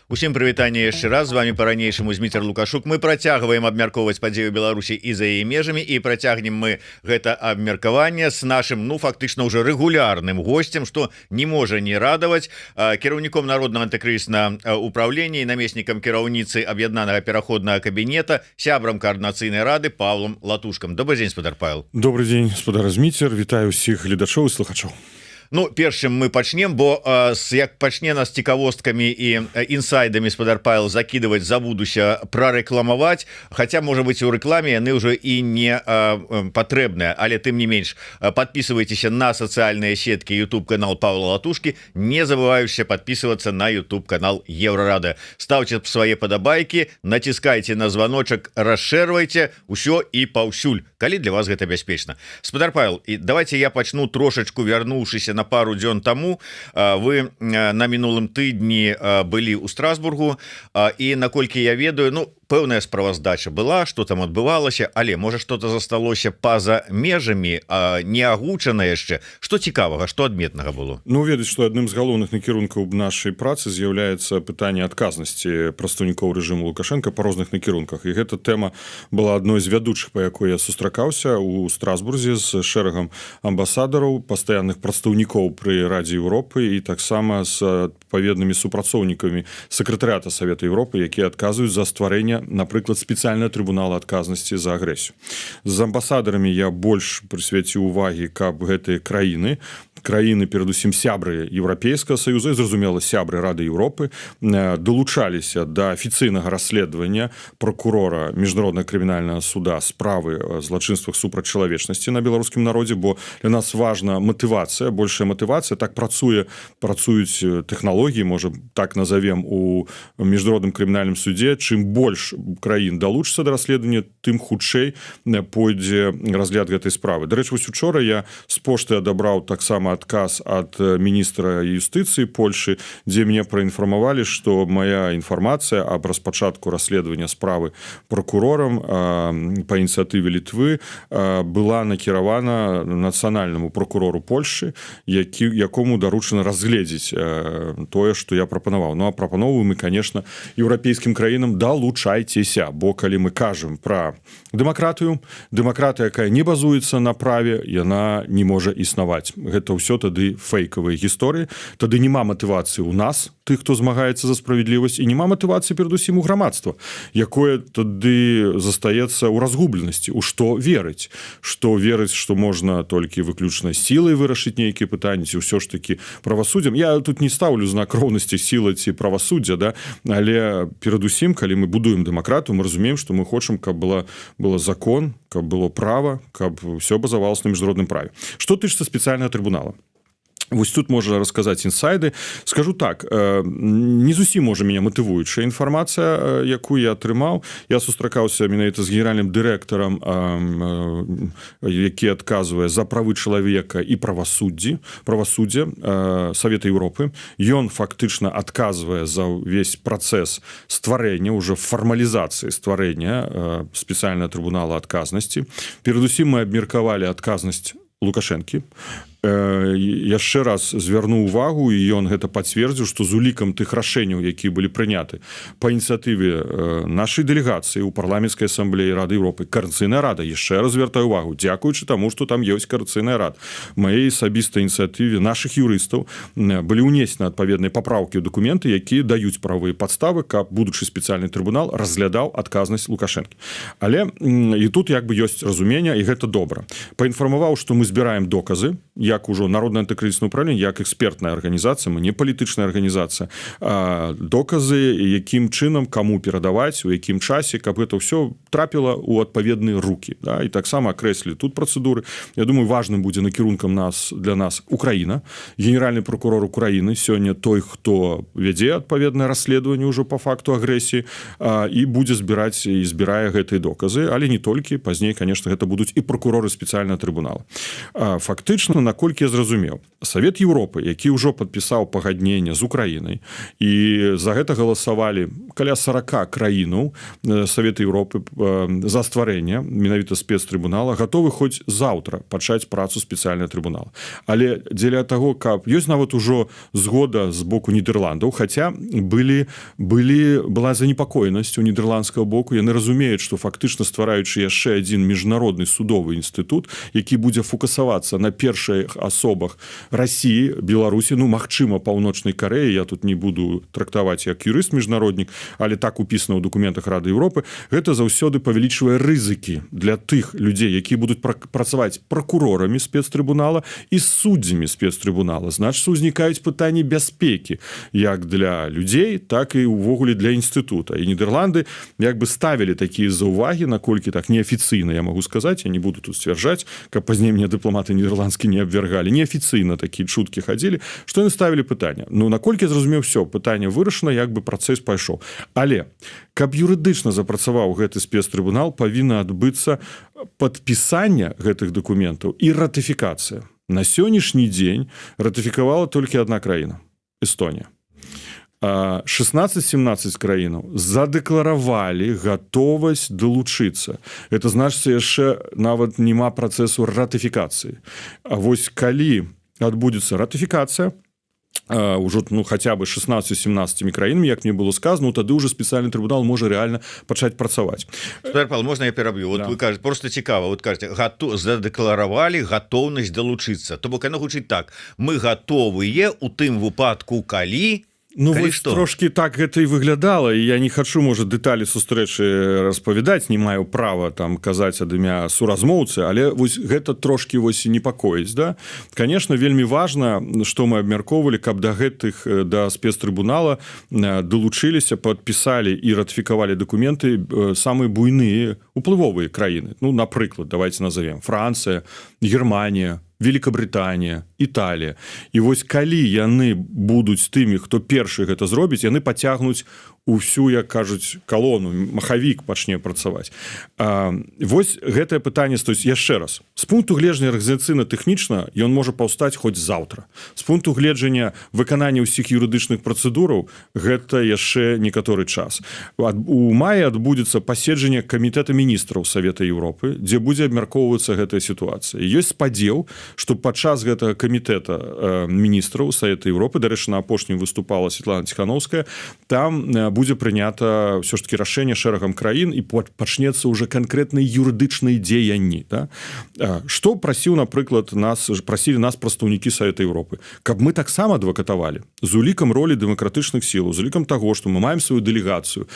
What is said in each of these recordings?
Усім прывітанне яшчэ раз, з вами по-ранейшаму Зміцер Лукашук. Мы працягваем абмяркоўваць падзею Беларусі і за яе межамі, і працягнем мы гэта абмеркаванне з нашым, фактычна ўжо рэгулярным госцем, што не можа не радаваць, кіраўніком народнага антыкрызіснага ўправлення і намеснікам кіраўніцы аб'яднанага пераходнага кабінета, сябрам каардынацыйнай рады Павлом Латушкам. Добрый дзень, спадар Павел. Добрый дзень, спадар Зміцер, вітаю ўсіх гледачоў і слухачоў. Першым мы пачнем, бо як пачне нас цікавосткамі і інсайдамі спадар Павел закидывать, забудуся прарэкламаваць, хаця можа быть у рэкламе яны ўжо і не патрэбныя, але тым не менш подписывайтеся на сацыяльныя сеткі YouTube канал Павла Латушки, не забываюся подписываться на YouTube канал Еврорада, ставьте свае падабайкі, націскайте на звоночек, расшэрвайте усё і паўсюль, калі для вас гэта бяспечна. Спадар Павел, і давайте я пачну трошачку, вярнуўшыся на пару дзён таму. Вы на мінулым тыдні былі ў Страсбургу, і наколькі я ведаю, пэўная справаздача была, што там адбывалася, але можа што-то засталося па-за межамі, не агучана яшчэ. Што цікавага, што адметнага было? Ведаць, што адным з галоўных накірункаў нашай працы з'яўляецца пытанне адказнасці прадстаўнікоў рэжыму Лукашенка па розных накірунках. І гэта тэма была адной з вядучых, па якой я сустракаўся ў Страсбурзе з шэрагам амбасадараў, пастаянных прадстаўнікоў пры Радзе Еўропы і таксама з адпаведнымі супрацоўнікамі сакратарыята Савета Еўропы, якія адказваюць за стварэнне, напрыклад, спецыяльнага трыбунала адказнасці за агрэсію. З амбасадарамі я больш прысвяціў увагі, каб гэтыя краіны, перадусім сябры Еўрапейскага Саюза, зразумела, сябры Рады Еўропы, далучаліся да афіцыйнага расследавання прокурора Міжнароднага крымінальнага суда справы о злачынствах супраць чалавечнасці на беларускім народзе, бо для нас важна матывацыя, большая матывацыя, так працуюць тэхналогіі, можа так назовем, у Міжнародным крымінальным судзе. Чым больш краін далучыцца да расследавання, тым хутчэй пойдзе разгляд гэтай справы. Дарэчы, вось учора я з пошты адабраў таксама адказ ад міністра юстыцыі Польшы, дзе мне праінфармавалі, што моя інфармацыя аб распачатку расследавання справы прокурорам па ініцыятыве Літвы была накіравана нацыянальнаму прокурору Польшы, якому даручана разгледзець тое, што я прапанаваў. А прапановваем мы, конечно, еўрапейскім краінам: далучайцеся, бо калі мы кажам пра дэмакратыю, дэмакратыя, якая не базуецца на праве, яна не можа існаваць. Гэта ўсё тады фейкавыя гісторыі, тады няма матывацыі ў нас, тых, хто змагаецца за справядлівасць, і няма матывацыі перадусім у грамадства, якое тады застаецца ў разгубленасці, у што верыць, што можна толькі выключна сілай вырашыць нейкія пытанні, ці ўсё ж такі правасуддзем. Я тут не стаўлю знак роўнасці сілы ці правасуддзя, але перадусім, калі мы будуем дэмакратыю, мы разумеем, што мы хочам, каб было закон, каб было права, каб ўсё базавалася на міжнародным праве. Што тычыцца спецыяльнага трыбунала? Вось тут можа расказаць інсайды. Скажу так, не зусім можа мяне матывуючая інфармацыя, якую я атрымаў. Я сустракаўся менавіта з генеральным дырэктарам, які адказвае за правы чалавека і правасуддзе Савета Еўропы. Ён фактычна адказвае за ўвесь працэс стварэння, ўжо фармалізацыі стварэння спецыяльнага трыбунала адказнасці. Перадусім мы абмеркавалі адказнасць Лукашэнкі. Яшчэ раз звярнуў увагу, і ён гэта пацвердзіў, што з улікам тых рашэнняў, якія былі прыняты па ініцыятыве нашай дэлегацыі ў парламенцкай асамблеі Рады Еўропы, Коордынацыйная рада, яшчэ раз звяртаю увагу, дзякуючы таму, што там ёсць Коордынацыйная рада, маёй асабістай ініцыятыве нашых юрыстаў былі ўнесены адпаведныя папраўкі ў дакументы, якія даюць правыя падставы, каб будучы спецыяльны трыбунал разглядаў адказнасць Лукашэнкі. Але і тут ёсць разумение, і гэта добра. Паінфармаваў, што мы збіраем доказы, як ужо Народнае антыкрызіснае ўправленне, як экспертная арганізацыя, мы не палітычная арганізацыя, доказы, якім чынам, каму перадаваць, у якім часе, каб гэта ўсё трапіла ў адпаведныя рукі. І таксама акрэслілі тут працэдуры. Я думаю, важным будзе накірункам для нас Украіна, генеральны прокурор Украіны, сёння той, хто вядзе адпаведнае расследаванне ўжо па факту агрэсіі, і будзе збіраць і збірае гэтыя доказы, але не толькі, пазней, конечно, гэта будуць і прокуроры спецыяльнага трыбунала. Фактычна, наколькі я зразумеў, Савет Еўропы, які ўжо падпісаў пагадненне з Украінай, і за гэта галасавалі каля 40 краінаў Савета Еўропы за стварэнне менавіта спецтрыбунала, гатовы хоць заўтра пачаць працу спецыяльнага трыбунала. Але дзеля таго, каб ёсць нават ужо згода з боку Нідерландаў, хаця была занепакоенасць у нідерландскага боку, яны разумеюць, што фактычна ствараючы яшчэ адзін міжнародны судовы інстытут, які будзе фокусавацца на першых асобах Расіі, Беларусі, магчыма, Паўночнай Карэі, я тут не буду трактаваць як юрыст-міжнароднік, але так упісана ў дакументах Рады Еўропы, гэта заўсёды павялічвае рызыкі для тых людзей, якія будуць працаваць пракурорамі спецтрыбунала і суддзямі спецтрыбунала. Значыць, узнікаюць пытанні бяспекі як для людзей, так і ўвогуле для інстытута. І Нідерланды як бы ставілі такія заўвагі, наколькі так неафіцыйна, я магу сказаць, я не буду тут сцвярджаць, каб пазней мне дыпламаты нідерландскі не абвяргалі. Неафіцыйна такія чуткі хадзілі, што яны ставілі пытанне. Наколькі я зразумеў, все, пытанне вырашана, як бы працэс пайшоў. Але каб юрыдычна запрацаваў гэты спецтрыбунал, павінна адбыцца падпісанне гэтых дакументаў і ратыфікацыя. На сённяшні дзень ратыфікавала толькі адна краіна – Эстонія. 16-17 краінаў задэкларавалі гатовасць далучыцца. Это значыць, яшчэ нават няма працэсу ратыфікацыі. А вось калі адбудзецца ратыфікацыя, ўжо хаця бы 16-17 краінамі, як мне было сказано, тады ўжо спецыяльны трыбунал можа рэальна пачаць працаваць. Павел, можна я пераб'ю? Вот да. Вы кажете, просто цікава, вот кажете, задэкларавалі гатоўнасць далучыцца. То бок яно гучыць так: мы гатовыя у тым выпадку, калі вось трошки так гэта і выглядала, і я не хачу, можа, дэталі сустрэчы распавядаць, не маю права там казаць ад імя суразмоўцы, але вось гэта трошки вось непакоіць, да? Конечно, вельмі важна, што мы абмяркоўвалі, каб да спецтрыбунала далучыліся, падпісалі і ратыфікавалі дакументы самыя буйныя уплывовыя краіны. Напрыклад, давайте назовем Францыя, Германія, Великабрытанія, Італія. І вось калі яны будуць тымі, хто першы гэта зробіць, яны пацягнуць усю, як кажуць, калону, махавік пачне працаваць. Вось гэтае пытанне стоіць яшчэ раз. З пункту гледжання арганізацыйна-тэхнічна ён можа паўстаць хоць заўтра. З пункту гледжання выканання ўсіх юрыдычных працэдураў гэта яшчэ некаторы час. У маі адбудзецца паседжанне камітэта міністраў Савета Еўропы, дзе будзе абмяркоўвацца гэтая сітуацыя. Ёсць спадзеў, што падчас гэтага камітэта міністраў Савета Еўропы, дарэчы, на апошнім выступала Светлана Ціханаўская, там будзе прынята ўсё ж таки рашэнне шэрагам краін і пачнецца ўжо канкрэтныя юрыдычныя дзеянні. Да? Што прасілі нас прадстаўнікі Савета Еўропы? Каб мы таксама адвакатавалі з улікам ролі дэмакратычных сілаў, з улікам таго, што мы маем сваю дэлегацыю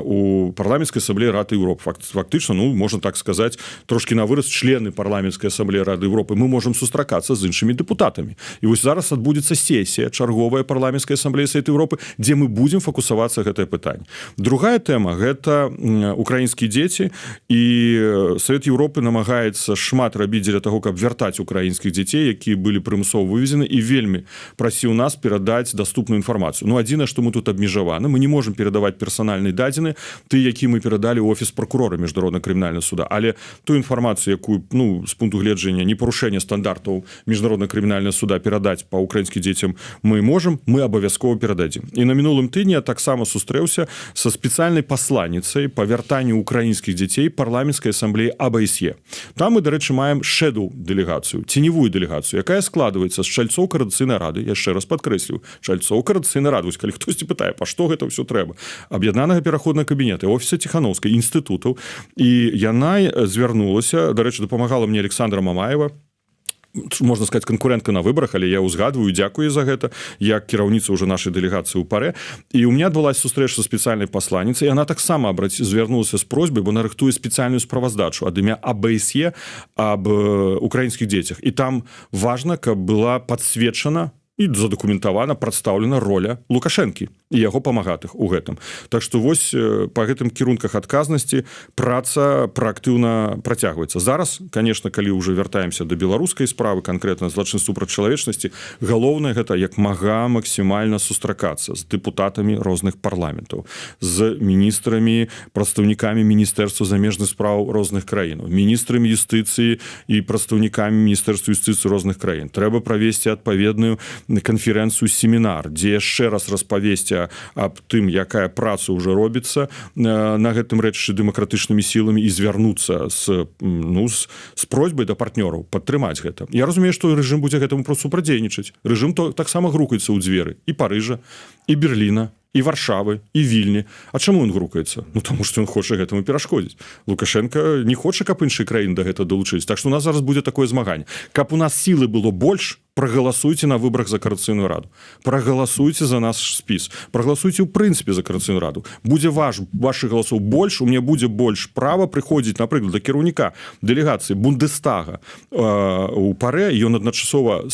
у парламенцкай асамблеі Рады Еўропы. Фактычна, можна так сказаць, трошки на выраз члены парламенцкай асамблеі Рады Еўропы, мы можам сустракацца з іншымі дэпутатамі. І вось зараз адбудзецца сесія чарговая парламенцкай асамблеі Савета Еўропы, дзе мы будзем фокусавацца гэтае пытанне. Другая тэма – гэта украінскія дзеці, і Савет Еўропы намагаецца шмат рабіць дзеля таго, каб вяртаць украінскіх дзяцей, якія былі прымусова вывезены, і вельмі прасіў нас перадаць даступную інфармацыю. Адзінае, што мы тут абмежаваны, мы не можам перадаваць персанальныя дадзеныя, ты, які мы перадалі ў офіс пракурора міжнароднага крымінальнага суда, але ту інфармацыю, якую, з пункту гледжання непарушэння стандартаў міжнароднага крымінальнага суда перадаць па украінскім дзецям мы можам, мы абавязкова перададзім. І на мінулым тыдні я таксама сустрэўся са спецыяльнай пасланніцай па вяртанню украінскіх дзяцей парламенцкай асамблеі АБСЕ. Там мы, дарэчы, маем шэдоу дэлегацыю, ценевую дэлегацыю, якая складваецца з чальцоў Коордынацыйнай рады, яшчэ раз падкрэслю, чальцоў Коордынацыйнай рады, калі хтосьці пытае, па што гэта ўсё трэба, аб'яднанага пераходнага кабінета, офіса Ціханаўскай, інстытутаў, і яна звярнулася, дарэчы, дапамагала мне Александра Мамаева, можна сказаць, канкурэнтка на выбарах, але я ўзгадваю, дзякую за гэта, як кіраўніца ўжо нашай дэлегацыі ў ПАРЭ. І ў меня адбылася сустрэча са спецыяльнай пасланніцай, і яна таксама звярнулася з просьбай, бо нарыхтуе спецыяльную справаздачу ад імя АБСЕ аб украінскіх дзецях. І там важна, каб была падсвечана і задакументавана, прадстаўлена роля Лукашэнкі і яго памагатых у гэтым. Так што вось па гэтым кірунках адказнасці праца праактыўна працягваецца. Зараз, конечно, калі ўжо вяртаемся да беларускай справы, канкрэтна злачын супраць чалавечнасці, галоўнае гэта як мага максімальна сустракацца з дэпутатамі розных парламентаў, з міністрамі, прадстаўнікамі міністэрства замежных спраў розных краінаў, міністрамі юстыцыі і прадстаўнікамі міністэрства юстыцыі розных краін. Трэба правесці адпаведную канферэнцыю, семінар, дзе яшчэ раз распавесці аб тым, якая праца ўжо робіцца на гэтым рэчышчы дэмакратычнымі сіламі і звярнуцца з просьбай да партнёраў падтрымаць гэта. Я разумею, што рэжым будзе гэтаму просто супрацьдзейнічаць. Рэжым таксама грукаецца ў дзверы і Парыжа, і Берліна, і Варшавы, і Вільні. А чаму ён грукаецца? Таму што ён хоча гэтаму перашкодзіць. Лукашенко не хоча, каб іншыя краіны да гэта далучылись. Так што у нас зараз будзе такое змаганне. Каб у нас сілы было больш, прагаласуйце на выбарах за Координаційную раду. Прагаласуйце за наш спіс. Прагаласуйце ў прынцыпе за Координаційную раду. Будзе вашых галасоў больш, у мяне будзе больш права прыходзіць, напрыклад, да кіраўніка дэлегацыі Бундестага у Парэ, ён адначасова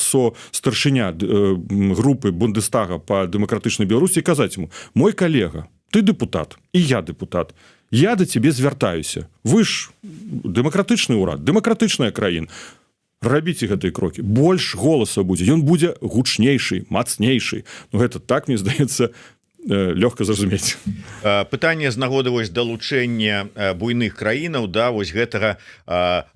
старшыня групы Бундестага па дэмакратычнай Беларусі, і казаць ему: мой калега, ты дэпутат, і я дэпутат. Я да цябе звяртаюся. Вы ж дэмакратычны ўрад, дэмакратычная краіна. Рабіце гэтыя крокі. Больш голаса будзе. Ён будзе гучнейшы, мацнейшы. Гэта так, мне здаецца, лёгка зразумець. Пытанне з нагоды вось далучэння буйных краінаў да вось гэтага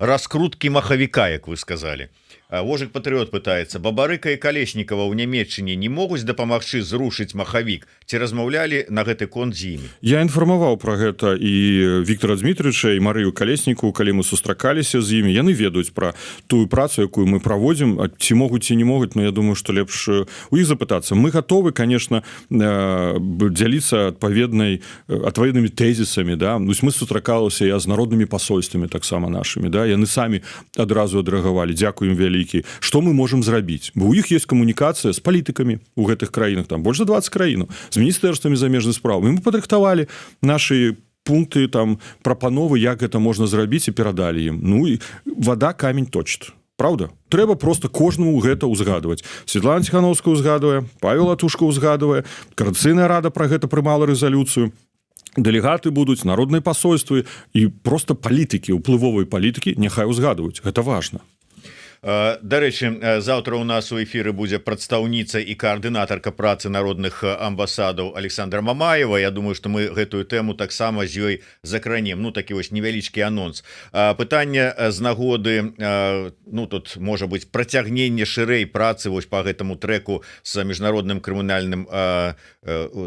раскруткі махавіка, як вы сказалі. Вожык Патрыёт пытаецца: Бабарыка і Калеснікава ў Нямецчыне не могуць дапамагчы зрушыць махавік? Ці размаўлялі на гэты конт з імі? Я інфармаваў пра гэта і Віктора Дмітрыча, і Марыю Калесніку, калі мы сустракаліся з імі. Яны ведаюць пра тую працу, якую мы праводзім. Ці могуць, ці не могуць, но я думаю, што лепш у іх запытацца. Мы гатовы, конечно, дзяліцца адпаведнымі тэзісамі. Да? Мы сустракаліся я з народнымі пасольствамі таксама нашымі. Да? Яны самі адразу адрэагавалі. Дзякуем вялікі. Што мы можам зрабіць? Бо ў іх ёсць камунікацыя з палітыкамі ў гэтых краінах, там больш за 20 краінаў, з міністэрствамі замежных спраў. Мы падрыхтавалі нашы пункты, там прапановы, як гэта можна зрабіць, і перадалі ім. І вада камень точыць. Правда? Трэба просто кожнаму гэта ўзгадваць. Светлана Ціхановская ўзгадвае, Павел Атушка ўзгадвае, Координаційная рада пра гэта прымала рэзалюцыю. Дэлегаты будуць, народныя пасольствы і просто палітыкі, уплывовыя палітыкі няхай узгадваюць. Гэта важна. Дарэчы, заўтра у нас у эфіры будзе прадстаўніца і каардынатарка працы народных амбасадаў Александра Мамаева. Я думаю, што мы гэтую тэму таксама з ёй закранем. Такі вось невялічкі анонс. Пытанне з нагоды, тут можа быць працягненне шырэй працы вось па гэтаму трэку з міжнародным крымінальным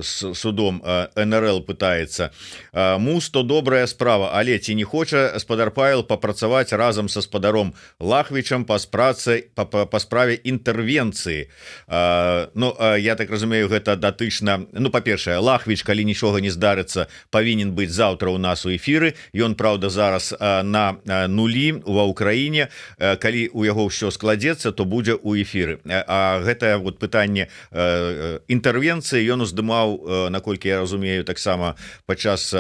судом НРЛ пытаецца: мус то добрая справа, але ці не хоча спадар Павел папрацаваць разам са спадаром Лахвічам па справе інтэрвенцыі? Я так разумею, гэта датычна, па-першае, Лахвіч, калі нічога не здарыцца, павінен быць заўтра ў нас у эфіры. Ён, праўда, зараз на нулі ва ўкраіне. Калі у яго ўсё складзецца, то будзе ў эфіры. А гэтае вот пытанне інтэрвенцыі ён уздымаў, наколькі я разумею, таксама падчас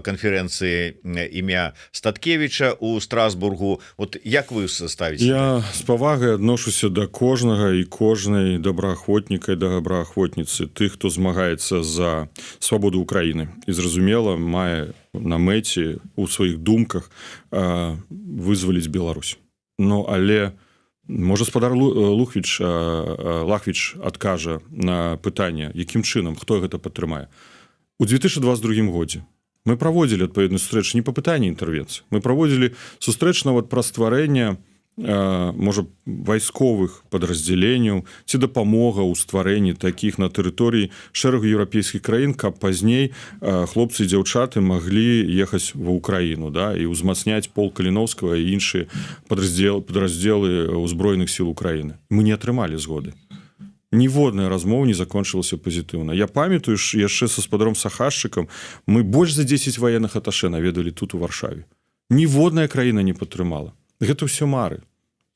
канферэнцыі імя Статкевіча ў Страсбургу. Вот як вы ставіце? Я з павагай адношуся да кожнага і кожнай добраахвотніка і добраахвотніцы, тых, хто змагаецца за свабоду Украіны і, зразумела, мае на мэце у сваіх думках вызваліць Беларусь. Але можа спадар Лахвіч адкажа на пытанне, якім чынам, хто гэта падтрымае. У 2022 годзе мы праводзілі адпаведную сустрэчу не па пытанні інтэрвенцыі. Мы праводзілі сустрэч нават пра стварэнне можа вайсковых падраздзяленняў ці дапамога ў стварэнні такіх на тэрыторыі шэрагу еўрапейскіх краін, каб пазней хлопцы і дзяўчаты маглі ехаць ва ўкраіну, і ўзмацняць полк Каліноўскага і іншыя падраздзелы ўзброеных сіл Украіны. Мы не атрымалі згоды. Ніводная размова не закончылася пазітыўна. Я памятаю, яшчэ са спадаром Сахашчыкам мы больш за 10 ваенных аташэ наведалі тут у Варшаве. Ніводная краіна не падтрымала. Гэта ўсё мары.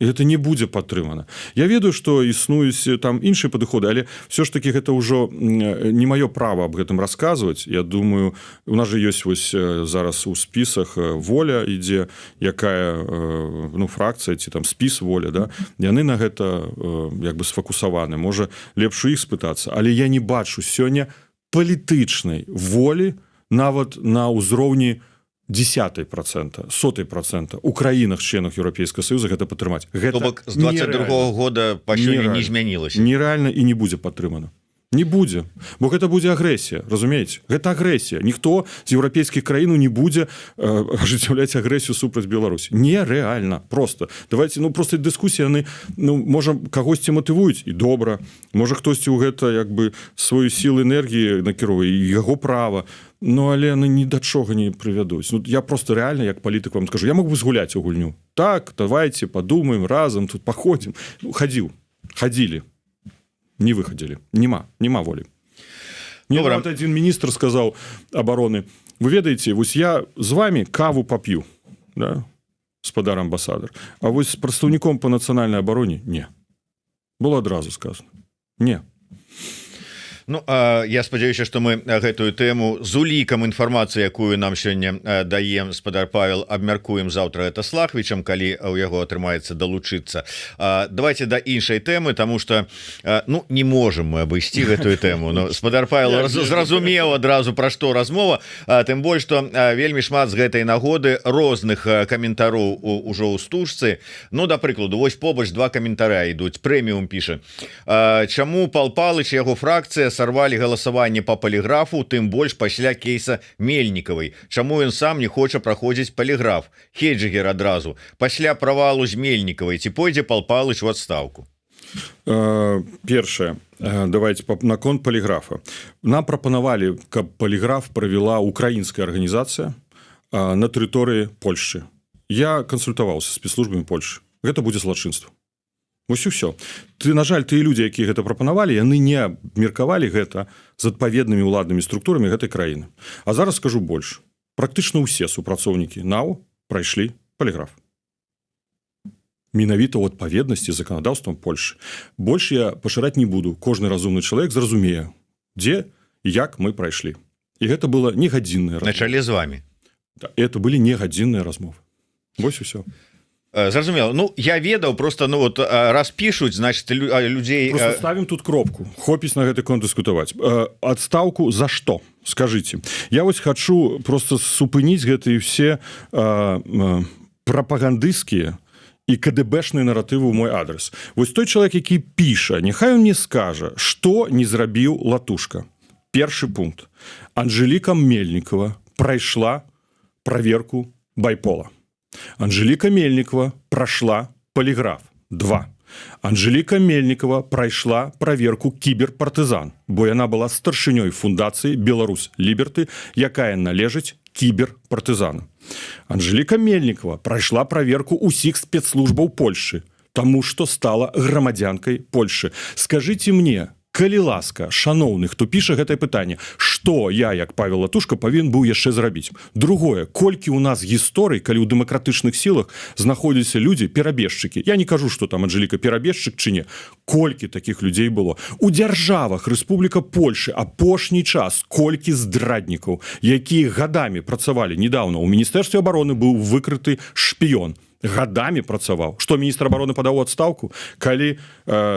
І гэта не будзе падтрымана. Я ведаю, што існуюць там іншыя падыходы, але все ж таки гэта ўжо не маё права аб гэтым расказваць. Я думаю, у нас же ёсць вось зараз у спісах Воля ідзе, якая фракцыя ці там спіс Воля, да? Яны на гэта як бы сфокусаваны. Можа, лепш у іх спытацца, але я не бачу сёння палітычнай волі нават на ўзроўні 10% 100% у краінах членах Еўрапейскага Саюза гэта падтрымаць. То бок з 22-го года па сёння не змянілася. Нерэальна і не будзе падтрымана. Не будзе, бо гэта будзе агрэсія, разумееце? Гэта агрэсія. Ніхто з еўрапейскіх краін не будзе ажыццяўляць агрэсію супраць Беларусі. Нерэальна, просто. Давайте, просто дыскусіі яны, можа, кагосьці матывуюць і добра. Можа, хтосьці ў гэта як бы сваю сілу энергіі накіроўвае, і яго права. Але яны ні да чога не прывядуць. Я просто реально, як палітык, вам скажу, я мог бы згуляць у гульню. Так, давайте подумаем разам, тут паходзім. Хадзілі. Не выходили. Нема воли. Мне вот один министр сказал обороны: вы ведаете, вот я с вами каву попью, да, господар амбассадор, а вот с представником по национальной обороне не. Было одразу сказано. Не. Я спадзяюся, што мы гэтую тэму з улікам інфармацыі, якую нам сёння даем спадар Павел, абмяркуем заўтра это с Лахвічам, калі ў яго атрымаецца далучыцца. Давайте да іншай тэмы, таму што не можам мы абысці гэтую тэму. Спадар Павел зразумеў адразу, пра што размова, тым больш, што вельмі шмат з гэтай нагоды розных каментароў ужо ў стужцы. Да прыкладу, вось побач два каментара ідуць. Прэміум піша: чаму Пал Палыч і яго фракцыя сорвали галасаванне по поліграфу, тым больш пасля кейса Мельнікавай. Чаму ён сам не хоча праходзіць поліграф? Хеджигер адразу. Пасля правалу з Мельнікавай ці пойдзе Пал Палыч у адстаўку? Першае, давайте наконт поліграфа. Нам прапанавалі, каб поліграф правяла украінская арганізацыя на тэрыторыі Польшчы. Я кансультаваўся з спецслужбамі Польшчы. Гэта будзе злачынства. Вось і ўсё. На жаль, тыя людзі, якія гэта прапанавалі, яны не абмеркавалі гэта з адпаведнымі ўладнымі структурамі гэтай краіны. А зараз скажу больш. Практычна ўсе супрацоўнікі НАУ прайшлі поліграф. Менавіта ў адпаведнасці з заканадаўствам Польшчы. Больш я пашыраць не буду. Кожны разумны чалавек зразумее, дзе і як мы прайшлі. І гэта была негадзінная размова. На чале з вами. Это былі негадзінныя размовы. Вось і ўсё. Зразумела. Я ведаў, просто раз пишуць, значит, людзей... Просто ставим тут кропку. Хопіць на гэты конт дыскутаваць. Адстаўку за што? Скажите. Я вось хочу просто супыніць гэтыя все прапагандысцкія і КДБшныя наратывы ў мой адрес. Вось той чалавек, які піша, няхай он мне скажа, што не зрабіў Латушка. Першы пункт. Анжеліка Мельнікава прайшла праверку байпола. Анжеліка Мельнікава прайшла поліграф. 2. Анжеліка Мельнікава прайшла праверку кіберпартызан, бо яна была старшынёй фундацыі Беларусь Ліберты, якая належыць кіберпартызану. Анжеліка Мельнікава прайшла праверку ўсіх спецслужбаў Польшчы, таму што стала грамадзянкай Польшчы. Скажыце мне, калі ласка, шаноўны, хто піша гэтае пытанне, што я, як Павел Латушка, павінен быў яшчэ зрабіць? Другое, колькі ў нас гісторый, калі ў дэмакратычных сілах знаходзяцца людзі, перабежчыкі. Я не кажу, што там Анжеліка перабежчык ці не. Колькі такіх людзей было? У дзяржавах Рэспубліка Польшы апошні час колькі здраднікаў, якія гадамі працавалі. Недаўна ў Міністэрстве абароны быў выкрыты шпіён. Гадамі працаваў. Што міністр абароны падаў у адстаўку? Калі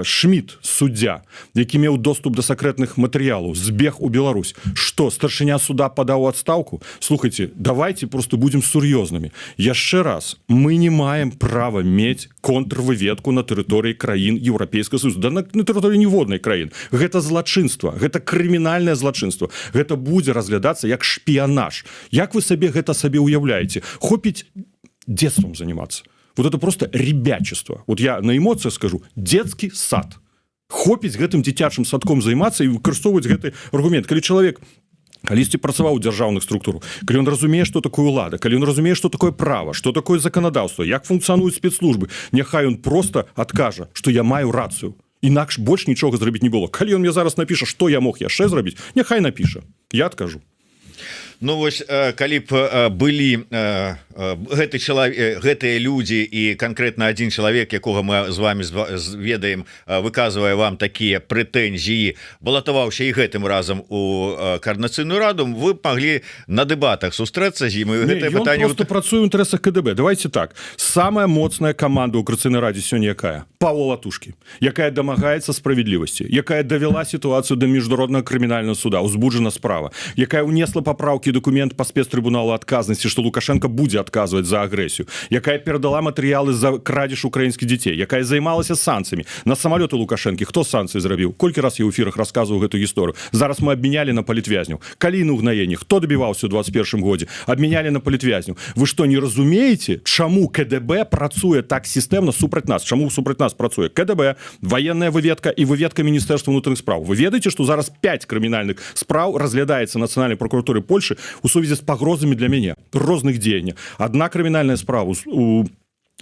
Шміт, суддзя, які меў доступ да сакрэтных матэрыялаў, збег у Беларусь. Што, старшыня суда падаў у адстаўку? Слухайце, давайте просто будем сур'ёзнымі. Яшчэ раз, мы не маем права мець контрвыведку на тэрыторыі краін Еўрапейскага Саюза. Да на тэрыторыі ніводнай краін. Гэта злачынства, гэта крымінальнае злачынства. Гэта будзе разглядацца як шпіянаж. Як вы сабе гэта сабе уяўляеце? Хопіць детством заниматься. Вот это просто ребячество. Вот я на эмоциях скажу, детский сад. Хопіць гэтым дзіцячым садком займацца і выкарыстоўваць гэты аргумент. Калі чалавек калісьці працаваў у дзяржаўных структурах, калі ён разумее, што такое ўлада, калі ён разумее, што такое права, што такое заканадаўства, як функцыянуюць спецслужбы, няхай ён просто адкажа, што я маю рацыю. Інакш больш нічога зрабіць не было. Калі ён мне зараз напіша, што я мог яшчэ зрабіць, няхай напіша. Я адкажу. Ну вось калі б былі гэтыя людзі і канкрэтна один чалавек, якога мы з вами ведаем, выказвае вам такія прэтэнзіі, балатаваўся і гэтым разам у Координацыйную раду, вы маглі на дэбатах сустрэцца з ім. Ён просто працуе ў інтарэсах КДБ. Давайте так, самая моцная каманда ў Координацыйнай радзе сёння якая? Павла Латушкі, якая дамагаецца справядлівасці, якая давяла сітуацыю да міжнароднага крымінальнага суда, узбуджана справа, якая ўнесла папраўкі дакумент па спецтрыбуналу адказнасці, што Лукашенко будзе адказваць за агрэсію, якая перадала матэрыялы за крадзеж украінскіх дзяцей, якая займалася санкцыямі на самалёты Лукашэнкі. Хто санкцыі зрабіў? Колькі раз я ў эфірах расказваў гэту гісторыю? Зараз мы абмянялі на палітвязняў. Калі на ўгнаенні? Хто дабіваўся ў 21 годзе? Абмянялі на палітвязняў. Вы што, не разумееце, чаму КДБ працуе так сістэмна супраць нас? Чаму супраць нас працуе КДБ, военная выведка і выведка Міністэрства ўнутраных спраў? Вы ведаеце, што зараз 5 крымінальных спраў разглядаецца Нацыянальнай прокуратуры Польшы у сувязі з пагрозамі для мяне розных дзеянняў. Одна крымінальная справа у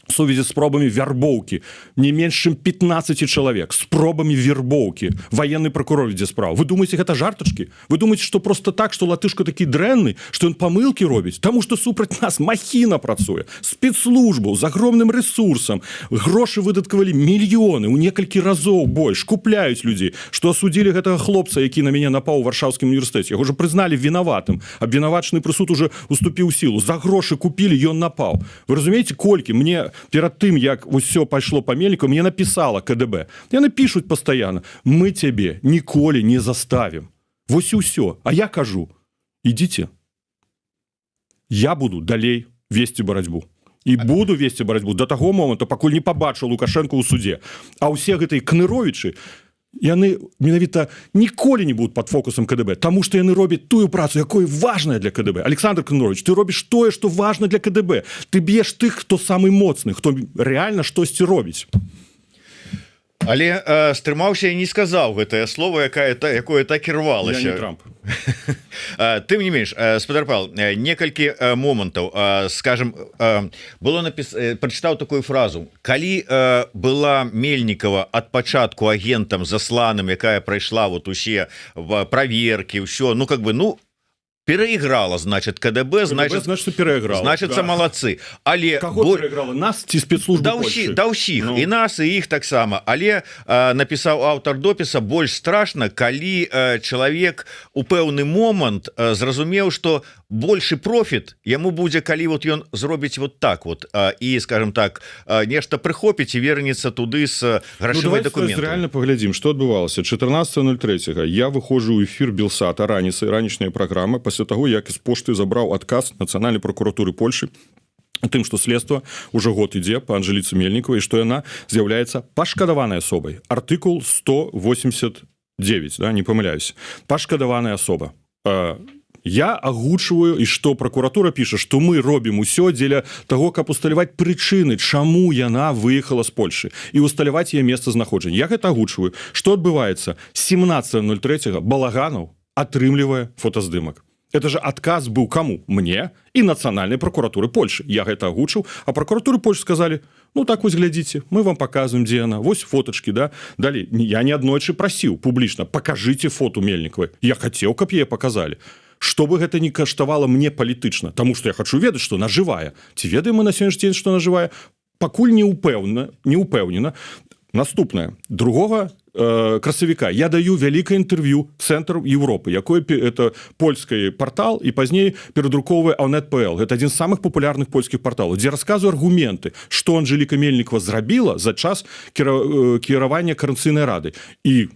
сувязі з спробамі вярбоўкі не менш чым 15 чалавек, спробамі вербоўкі. Военны прокурор ідзе справу. Вы думаеце, гэта жартачкі? Вы думаеце, што просто так, што Латышка такі дрэнны, што ён памылкі робіць? Таму што супраць нас махіна працуе, спецслужбу з агромным ресурсам, грошы выдаткавалі мільёны, у некалькі разоў больш, купляюць людзей, што асудзілі гэтага хлопца, які на мяне напаў у Варшаўскім універсітэце. Яго ўжо прызналі вінаватым, абвінавачаны прысуд уже уступіў сілу. За грошы купілі, ён напаў. Вы разумееце, колькі мне перад тым, як усё пайшло па мельніку, мне напісала КДБ. Яны пішуць пастаянна: мы цябе ніколі не заставім. Вось і ўсё. А я кажу: ідзіце. Я буду далей весці барацьбу. І буду весці барацьбу да таго моманту, пакуль не пабачу Лукашенко ў судзе. А ўсе гэтыя кныровічы, яны менавіта ніколі не будуць пад фокусам КДБ, таму што яны робяць тую працу, якой важная для КДБ. Александр Кнырович, ты робіш тое, што важна для КДБ. Ты б'еш тых, хто самы моцны, хто рэальна штосьці робіць. Але стрымаўся і не сказаў гэтае слово, якое так і рвалася. Я не Трамп. Тым не менш, спадар Павел, некалькі момантаў, скажем, прачытаў такую фразу: калі была Мельнікова ад пачатку агентам засланым, якая прайшла вот усе праверкі, ўсё, пераиграла, значит, КДБ, значит пераиграла. Значится, да. Молодцы. Але кого пераиграла? Нас ці спецслужбы Польши? Да ўсіх, і нас, і іх таксама. Але напісаў аўтар допіса: больш страшна, калі чалавек у пэўны момант зразумеў, што большы профіт яму будзе, калі вот ён зробіць вот так вот і, скажем так, нешта прыхопіць і вернецца туды з грашовай дакументам. Реально паглядзім, што адбывалася. 14.03 я выходжу ў эфір Белсата, ранішняя праграма, пасля таго, як з пошты забраў адказ Нацыянальнай прокуратуры Польшы тым, што следства ўжо год ідзе па Анжэліцы Мельнікавай, што яна з'яўляецца пашкадаванай асобай. Артыкул 189, да, не памыляюсь. Пашкадаваная асоба. Я агучваю, і што прокуратура піша, што мы робім усё дзеля таго, каб усталяваць прычыны, чаму яна выехала з Польшы, і усталяваць яе месцазнаходжання. Я гэта агучваю. Што адбываецца? 17.03 Балаганаў атрымлівае фотаздымак. Это же адказ быў каму? Мне і Нацыянальнай прокуратуры Польши. Я гэта агучыў, а прокуратуры Польши сказалі: ну так вось глядзіце, мы вам показываем, дзе яна, вось фотачки, да. Далей, я не аднойчы прасіў публічна: покажите фоту Мельнікавай. Я хацеў, каб яе показалі. Што бы гэта не каштавала мне палітычна, таму што я хачу ведаць, што она жывая. Ці ведаем мы на сённяшні дзень, што она жывая? Пакуль не упэўнена. Наступнае. 2 красавіка я даю вялікае інтэрв'ю Цэнтр Европы, якое это польскі партал, і пазней перадрукоўвае Онет.пл. Гэта адзін з самых папулярных польскіх парталаў, дзе расказваю аргументы, што Анжэліка Мельнікава зрабіла за час кіравання Координацыйнай рады. І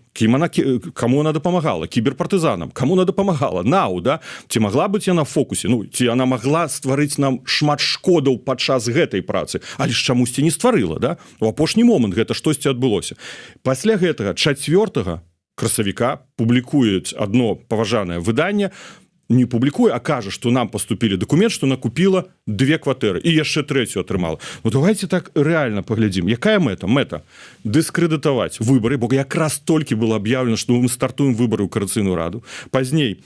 кому она дапамагала? Кіберпартызанам. Кому она дапамагала? НАУ, да? Ці магла быць яна в фокусе? Ну, ці она магла стварыць нам шмат шкодаў падчас гэтай працы, але ж чамусьці не стварыла, да? У апошні момант гэта штосьці адбылося. Пасля гэтага 4 красавіка публікуюць одно паважанае выданне, не публікуе, а кажа, што нам поступілі дакумент, што накупіла 2 кватэры і яшчэ 3 атрымала. Ну давайте так рэальна паглядзім. Якая мэта? Мэта дыскрэдытаваць выбары, бо якраз толькі было аб'яўлена, што мы стартуем выбары ў Координацыйную раду. Пазней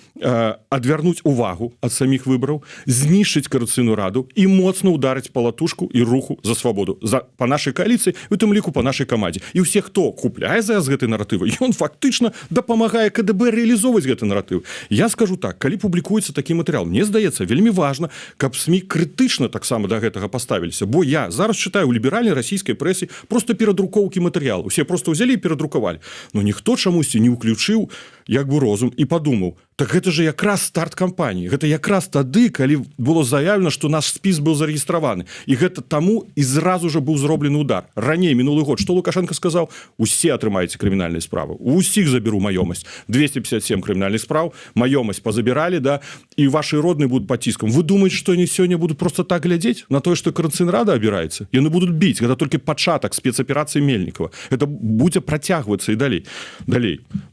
адвярнуць увагу ад саміх выбараў, знішчыць Координацыйную раду і моцна ударыць па Латушку і руху за свабоду, па нашай кааліцыі, у тым ліку па нашай камандзе. І ўсе, хто купляе зараз гэты наратыў, ён фактычна дапамагае КДБ рэалізоўваць гэты наратыў. Я скажу так, калі публікуецца такі матэрыял. Мне здаецца, вельмі важна, каб СМІ крытычна таксама да гэтага паставіліся, бо я зараз чытаю ў ліберальнай расійскай прэсе просто перадрукоўкі матэрыялу. Усе просто ўзялі і перадрукавалі. Но ніхто чамусьці не ўключыў як бы розум і падумаў, так гэта же якраз старт кампаніі. Гэта якраз тады, калі было заявлена, што наш спіс быў зарэгістраваны. І гэта таму і зразу же быў зроблены удар. Раней, мінулы год, што Лукашенко сказаў? Усе атрымаеце крымінальныя справы. У усіх заберу маёмасць. 257 крымінальных спраў, маёмасць пазабіралі, да, і ваши родныя будуць пад ціскам. Вы думаеце, што яны сёння будуць просто так глядзець на тое, што Координаційна абіраецца? Яны будуць біць. Гэта толькі пачатак спецаперацыі Мельнікова. Гэта будзе працягвацца і далей.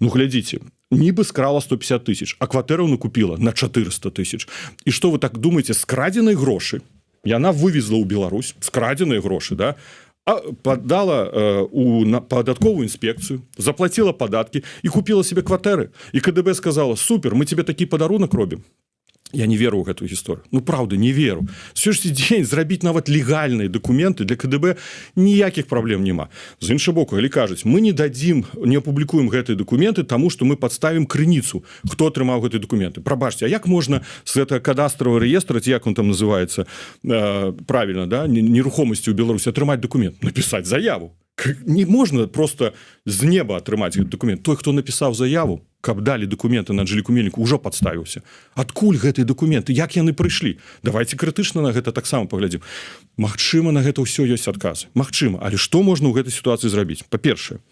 Ну, глядзіце. Нібы скрала 150 тысяч, а кватэру накупіла на 400 тысяч. І што вы так думаеце, скрадзеныя грошы, яна вывезла ў Беларусь, скрадзеныя грошы, да, падала у падатковую інспекцыю, заплатила падаткі і купіла себе кватэры. І КДБ сказала, супер, мы тебе такі падарунак робім. Я не веру ў гэтую гісторыю. Ну, правда, не веру. Сённяшні дзень зрабіць нават легальныя дакументы для КДБ ніякіх праблем няма. З іншага боку, калі кажуць, мы не дадзім, не апублікуем гэтыя дакументы, таму што мы падставім крыніцу, хто атрымаў гэтыя дакументы. Прабачце, а як можна з гэтага кадастравага рэестра, ці як он там называецца, правільна, да, нерухомасці ў Беларусі атрымаць дакумент, напісаць заяву. Не можна просто з неба атрымаць гэты дакумент. Той, хто напісаў заяву, каб далі дакументы на Анжэліку Мельніку, ўжо падставіўся. Адкуль гэтыя дакументы? Як яны прыйшлі? Давайте крытычна на гэта таксама паглядзім. Магчыма, на гэта ўсё ёсць адказы. Магчыма, але што можна ў гэтай сітуацыі зрабіць? Па-першае,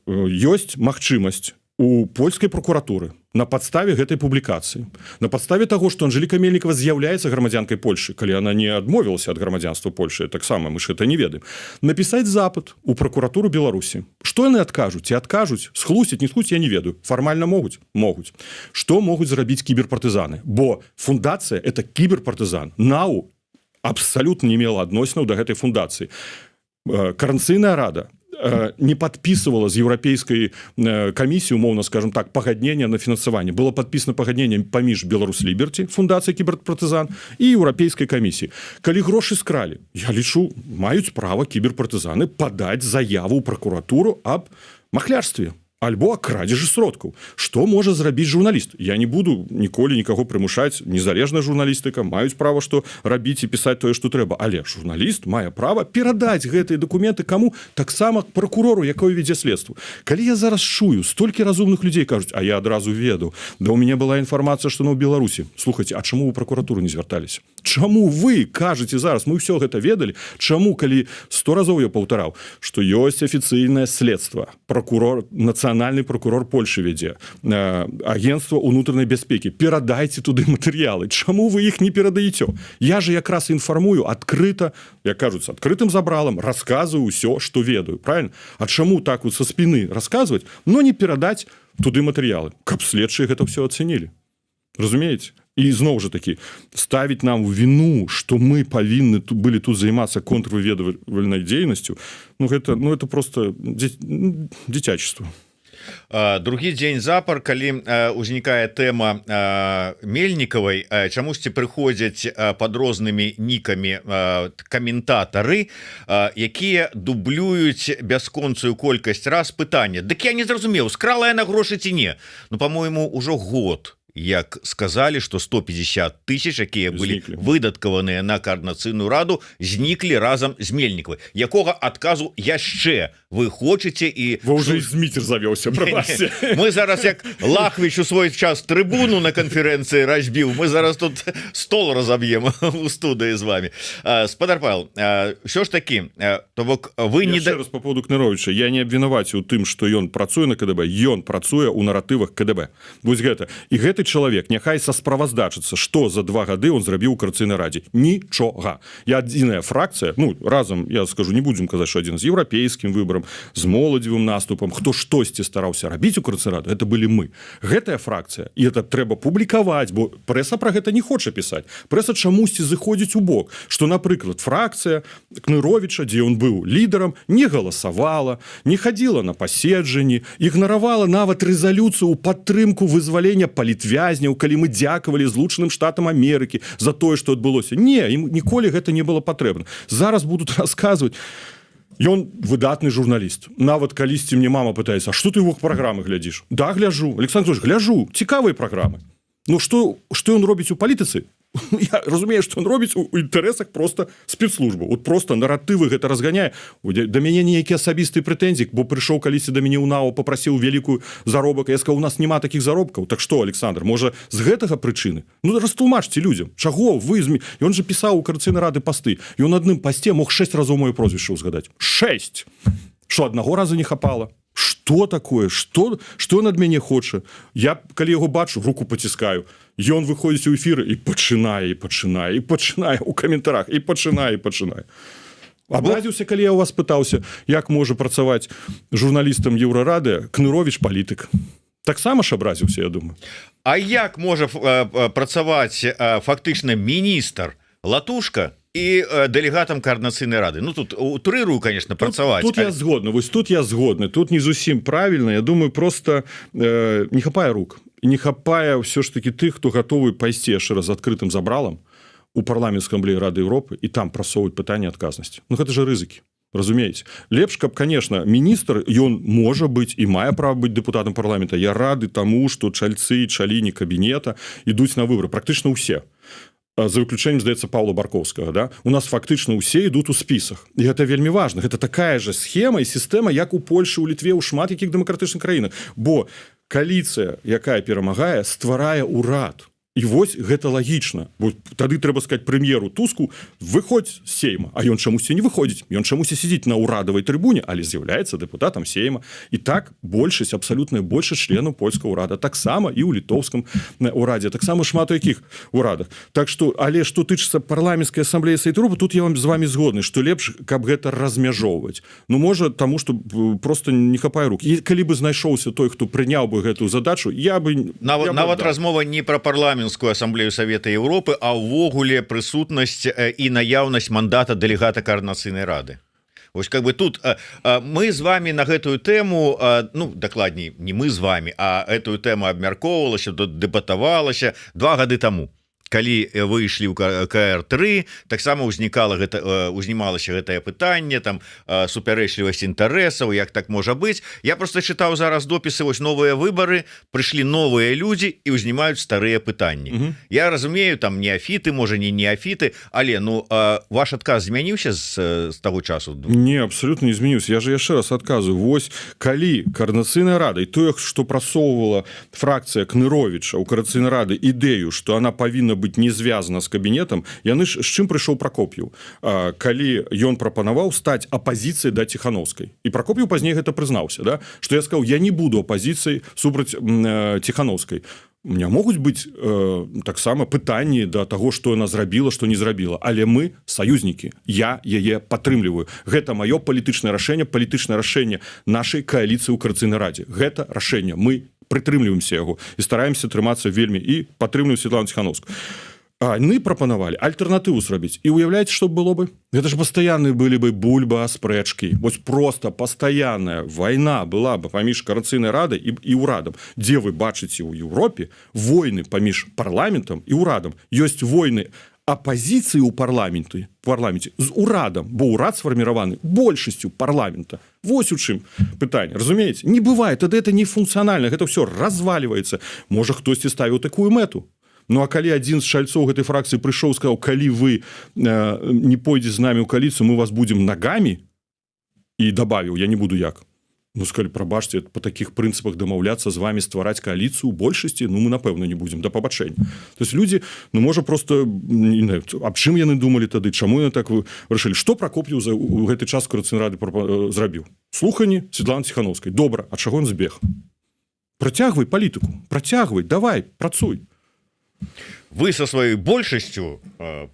ёсць магчымасць у польскай прокуратуры на падставе гэтай публікацыі, на падставе таго, што Анжэліка Мельнікова з'яўляецца грамадзянкай Польшы, калі яна не адмовілася ад грамадзянства Польшы, таксама мы ж гэта не ведаем, напісаць запыт у прокуратуру Беларусі. Што яны адкажуць? Ці адкажуць? Схлусіць, не схлусіць, я не ведаю. Фармальна могуць? Могуць. Што могуць зрабіць кіберпартызаны? Бо фундацыя – это кіберпартызан. НАУ абсалютна не мела адносінаў да гэтай фундацыі. Координаційная рада не подписывала з еўрапейскай камісіі, умоўна скажем так, пагаднення на фінансаванне. Было падпісана пагадненне паміж Беларусь Ліберці, фундацыя кіберпартызан, і еўрапейскай камісіі. Калі грошы скралі, я лічу, маюць права кіберпартызаны падаць заяву ў прокуратуру аб махлярстве альбо о крадзежы сродкаў. Што можа зрабіць журналіст? Я не буду ніколі нікаго прымушаць, незалежная журналістыка, маюць права, што рабіць і пісаць тое, што трэба. Але журналіст мае права перадаць гэтыя дакументы каму? Таксама прокурору, якой вядзе следства. Калі я зараз чую, столькі разумных людзей кажуць, а я адразу ведаў, да ў мяне была інфармацыя, што на ў Беларусі. Слухайце, а чаму ў прокуратуру не звярталіся? Чаму вы кажаце зараз, мы ўсё гэта ведалі? Чаму, калі 100 разоў я паўтараў, што ёсць афіцыйнае следства, прокурор, нацыянальны прокурор Польшы вядзе, агентства ўнутранай бяспекі, перадайце туды матэрыялы. Чаму вы іх не перадаеце? Я же якраз інфармую адкрыта, як кажуць, з адкрытым забралам, расказваю ўсё, што ведаю, правильно? А чаму так вот са спіны расказваць, но не перадаць туды матэрыялы, каб следчыя гэта ўсё ацэнілі? Разумееце? І зноў жа такі, ставіць нам у віну, што мы павінны былі тут займацца контрвыведвальнай дзейнасцю, ну это просто дзіцячество. Другі дзень запар, калі ўзнікае тэма Мельнікавай, чамусьці прыходзяць пад рознымі нікамі каментатары, якія дублююць бясконцую колькасць раз пытання. Дык я не зразумеў, скрала яна грошы ці не? Ну, по-мойму, ужо год як сказалі, што 150 тысяч, якія былі выдаткаваныя на Координаційную раду, зніклі разам з Мельнікавай. Якога адказу яшчэ вы хочаце? І вы ўжо Зміцер завёўся, прабачце. Мы зараз, як Лахвіч у свой час трыбуну на канферэнцыі разбіў, мы зараз тут стол разаб'ем у студыі з вами. Спадар Павел, ўсё ж такі, то бок вы не... Яшчэ раз по поводу Кныровіча, я не абвінаваціў тым, што ён працуе на КДБ, ён працуе ў наратывах КДБ. Вось гэта. І гэты чалавек няхай са справаздачыцца, што за 2 гады он зрабіў у Координаційнай радзе. Нічога. Я адзіная фракцыя, ну, разам, я скажу, не будзем казаць, што адзін з еўрапейскім выбарам, з моладзевым наступам, хто штосьці стараўся рабіць у Координаційнай раді, это былі мы. Гэтая фракцыя, і это трэба публікаваць, бо прэса пра гэта не хоча пісаць. Прэса чамусьці зыходзіць у бок, што, напрыклад, фракцыя Кныровіча, дзе ён быў лідарам, не галасавала, не хадзіла на паседжанні, ігнаравала нават рэзалюцыю ў падтрымку вызвалення палітвязняў, калі мы дзякавалі Злучаным Штатам Амерыкі за тое, што адбылося. Не, ім ніколі гэта не было патрэбна. Зараз будуць расказваць. Ён выдатны журналіст. Нават калісьці мне мама пытаецца: а што ты его праграмы глядзіш? Да, гляжу. Александр Ильич, гляжу, цікавыя праграмы. Ну што ён робіць у палітыцы? Я разумею, што ён робіць у інтарэсах просто спецслужбы. Вот просто наратывы гэта разганяе. Да мяне ніякія асабістыя прэтэнзіі, бо прыйшоў калісьці да мяне ў НАО, попрасіў вялікую заробак. Я сказаў, у нас няма такіх заробкаў. Так што, Александр, можа, з гэтага прычыны? Ну, растлумачце людзям. Чаго вы Ён же пісаў у Координаційнай рады пасты. Ён адным пасце мог 6 разоў моё прозвішча ўзгадаць. 6! Што, аднаго разу не хапала? Што такое? Што ён ад мяне хоча? Я, калі яго бачу, руку паціскаю. Ён выходзіць у эфіры і пачынае ў каментарах, і пачынае. Абразіўся, калі я ў вас пытаўся, як можа працаваць журналістам Еўрарады Кныровіч палітык. Таксама ж абразіўся, я думаю. А як можа працаваць фактычна міністр Латушка і дэлегатам Координаційнай рады? Ну, тут утрырую, конечно, працаваць. Тут я згодны, вось тут я згодны. Тут не зусім правільна. Я думаю, просто не хапае рук. Не хапае ўсё ж таки тых, хто гатовы пайсці яшчэ раз адкрытым забралам у парламенцкай асамблеі Рады Еўропы і там прасоўваць пытанне адказнасці. Ну, гэта же рызыкі. Разумееце? Лепш, каб, конечно, міністр, ён можа быць і мае права быць дэпутатам парламента. Я рады таму, што чальцы і чаліні кабінета ідуць на выборы. Практычна ўсе. За выключэннем, здаецца, Паўла Баркоўскага, да? У нас фактычна ўсе ідуць у спісах. І гэта вельмі важна. Гэта такая же схема і сістэма, як у Польшы, у Літве, у шмат якіх дэмакратычных краінах. Бо коаліцыя, якая перамагае, стварае ўрад. І вось гэта лагічна. Бо тады трэба сказаць прэм'еру Туску: выходзь з Сейма. А ён чамусьці не выходзіць. Ён чамусьці сидзіць на ўрадавай трыбуне, але з'яўляецца дэпутатам Сейма. І так большасць, абсалютная большасць членаў польскага ўрада. Таксама і ў літоўскім ўрадзе. Таксама шмат у якіх ўрадах. Так што, але што тычыцца парламенцкай асамблеі Савета Еўропы, тут я з вами згодны, што лепш, каб гэта размяжоўваць. Ну, можа, таму, што просто не хапае рук. І калі бы знайшоўся той, хто прыняў бы гэтую задачу, я бы... Нават размова не пра парламент асамблею Савета Еўропы, а ўвогуле прысутнасць і наяўнасць мандата дэлегата Координаційнай рады. Вось как бы тут мы з вами на гэтую тэму, ну, дакладней, не мы з вами, а гэтую тэму абмяркоўвалася, дэбатавалася 2 гады таму. Калі выйшлі ў КР3, таксама узнімалася гэтае пытанне, там супярэчлівасць інтарэсаў, як так можа быць. Я просто чытаў зараз допісы, вось новыя выбары, прыйшлі новыя людзі і ўзнімаюць старыя пытанні. Я разумею, там неафіты, можа не неафіты, але ну ваш адказ змяніўся з таго часу? Не, абсолютно не змяніўся. Я же яшчэ раз адказываю. Вось калі Координаційная рада і тое, што прасоўвала фракцыя Кныровіча ў Координаційнай рады ідэю, што она павінна быць не звязана з кабінетам, яны ж з чым прыйшоў Пракоп'еў, калі ён прапанаваў стаць апазіцыяй да Ціхановскай. І Пракоп'еў пазней гэта прызнаўся, да? Што я сказаў, я не буду апазіцыяй супраць Ціхановскай. У меня могуць быць таксама пытанні да таго, што яна зрабіла, што не зрабіла, але мы саюзнікі. Я яе падтрымліваю. Гэта маё палітычнае рашэнне нашай кааліцыі ў Координаційнай радзе. Гэта рашэнне. Мы прытрымліваемся яго і стараемся трымацца вельмі і падтрымліваем Светлану Ціхановскую. Яны прапанавалі альтэрнатыву зрабіць. І уяўляеце, што было бы? Гэта ж пастаянныя былі бы бульба, спрэчкі. Вось просто пастаянная вайна была бы паміж Координаційнай радай і ўрадам. Дзе вы бачыце ў Еўропе войны паміж парламентам і ўрадам? Ёсць войны апозіцыі ў парламенце з урадам, бо ўрад сфарміраваны большасцю парламента. Вось у чым пытанне, разумееце? Не бывае, тады это не функцыянальна, гэта ўсё разваливаецца. Можа, хтосьці ставіў такую мэту. Ну, а калі адзін з чальцоў гэтай фракцыі прыйшоў і сказаў, калі вы не пойдзеце з намі ў кааліцыю, мы вас будзем нагамі, і дабавіў, я не буду як. Ну, сказали, прабачце, по таких прынцыпах дамаўляцца з вами ствараць кааліцыю ў большасці, ну, мы, напэўна, не будзем, да пабачэння. То есть людзі, ну, можа, просто, не знаю, аб чым яны думалі тады, чаму яны так вырашылі? Што Пракоп'еў у гэты час Координаційнай рады зрабіў? Слуханні Светланы Ціхановскай. Добра, а чаго ён збег? Працягвай палітыку, працягвай, давай, працуй. Вы со сваёй большасцю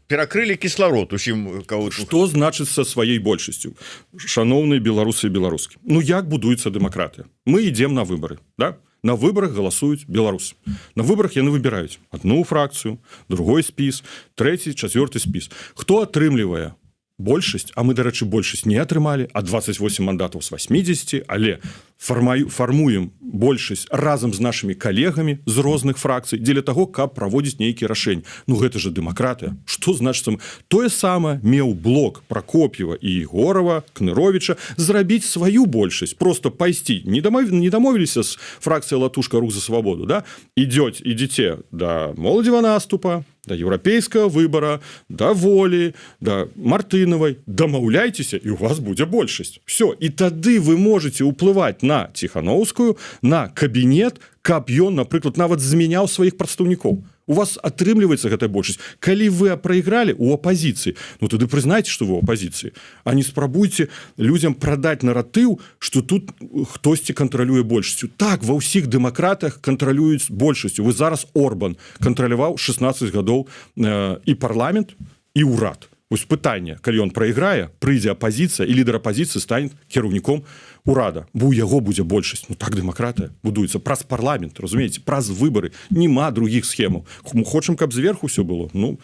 перакрылі кісларод усім кого. Што значыць са сваёй большасцю? Шаноўныя беларусы і беларускі. Ну як будуецца дэмакратыя? Мы ідзем на выбары, да? На выбарах галасуюць беларусы. На выбарах яны выбіраюць одну фракцыю, другой спіс, трэці, чацвёрты спіс. Хто атрымлівае большасць, а мы, дарэчы, большасць не атрымалі, а 28 мандатаў з 80, але фармуем большасць разам з нашымі калегамі з розных фракцый дзеля таго, каб праводзіць нейкія рашэнні. Ну гэта же дэмакратыя. Што значыць? Тое самае меў блок Прокоп'ева і Егорова, Кныровіча зрабіць сваю большасць, просто пайсці. Не дамовіліся з фракцыяй Латушка Рух за свабоду, да? Ідзіце да моладзевага наступа, да еўрапейскага выбара, да Волі, да Мартынавай, дамаўляйцеся, і у вас будзе большасць. Все, і тады вы можете ўплываць на Ціхановскую, на кабінет, каб ён, напрыклад, нават змяняў сваіх прадстаўнікоў. У вас атрымліваецца гэтая большасць. Калі вы прайгралі ў апазіцыі, ну тады прызнайце, што вы ў апазіцыі, а не спрабуйце людзям прадаць наратыў, што тут хтосьці кантралюе большасцю. Так, ва ўсіх дэмакратах кантралююць большасцю. Вы зараз Орбан кантраляваў 16 гадоў і парламент, і ўрад. Вось пытанне, калі ён прайграе, прыйдзе апазіцыя, і лідар апазіцыі стане кіраўніком урада, бо ў яго будзе большасць. Ну так дэмакратыя будуецца праз парламент, разумееце, праз выбары, нема другіх схемаў. Хочам, каб зверху все было. Ну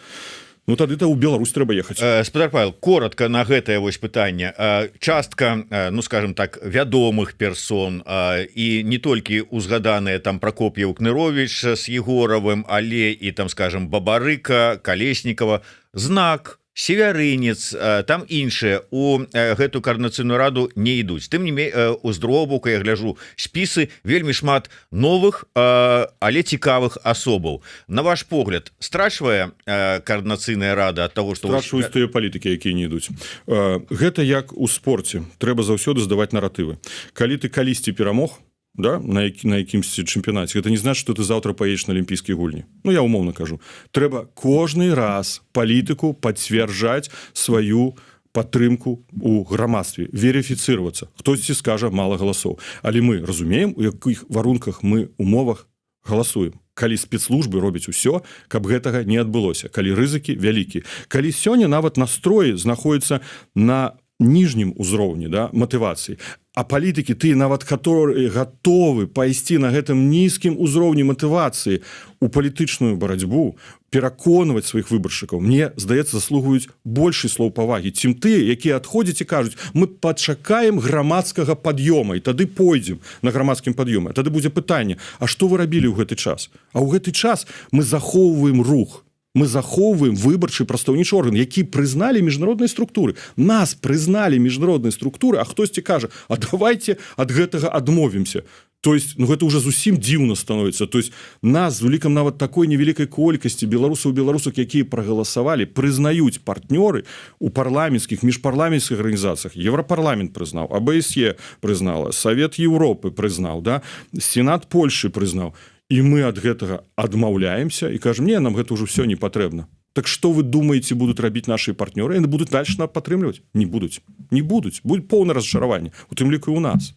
тады-то ў Беларусь трэба ехаць. Спадар Павел, коротка на гэтае вось пытанне. Частка, ну скажем так, вядомых персон і не толькі узгаданыя там Прокоп'еў, Кныровіч з Егоравым, але і там, скажем, Бабарыка, Калеснікава, Знак, Севярынец, там іншыя у гэту координацыйную раду не ідуць. Тым не менш, з другого боку я гляжу спісы, вельмі шмат новых, але цікавых асобаў. На ваш погляд, страчвае координацыйная рада ад таго, што... Страчваюць тыя палітыкі, якія не ідуць. Гэта як у спорце. Трэба заўсёды здаваць наратывы. Калі ты калісьці перамог, да, на якімсьці чэмпіянаце, гэта не значыць, што ты заўтра паедзеш на алімпійскія гульні. Ну я умоўна кажу, трэба кожны раз палітыку пацвярджаць сваю падтрымку у грамадстве, верыфіцыравацца. Хтосьці скажа мала галасоў, але мы разумеем, у якіх варунках мы умовах галасуем. Калі спецслужбы робяць усё, каб гэтага не адбылося, калі рызыкі вялікія, калі сёння нават настроі знаходзяцца на ніжнім узроўні, да, матывацыі, а палітыкі, ты нават которые гатовы пайсці на гэтым нізкім узроўні матывацыі у палітычную барацьбу, пераконваць сваіх выбаршчыкаў, мне, здаецца, заслугуюць большай слоў павагі, чым тыя, якія адходзяць і кажуць, мы пачакаем грамадскага пад'ёма, і тады пойдзем на грамадскім пад'ёме. Тады будзе пытанне, а што вы рабілі ў гэты час? А ў гэты час мы захоўваем рух, мы захоўваем выбарчы прадстаўнічы орган, які прызналі міжнародныя структуры. Нас прызналі міжнародныя структуры, а хтосьці кажа, а давайте ад гэтага адмовімся. То есть, ну гэта уже зусім дзіўна становіцца. То есть нас з улікам нават такой невялікай колькасці беларусаў, якія прагаласавалі, прызнаюць партнёры у парламенцкіх, міжпарламенцкіх арганізацыях. Еўрапарламент прызнаў, АБСЕ прызнала, Савет Еўропы прызнаў, да? Сенат Польшы прызнаў. І мы ад гэтага адмаўляемся і кажам, не, нам гэта ўжо все не патрэбна. Так што вы думаеце, будуць рабіць нашы партнёры? Яны будуць дальше нас падтрымліваць? Не будуць. Не будуць. Будзе поўнае разчараванне. У тым ліку і у нас.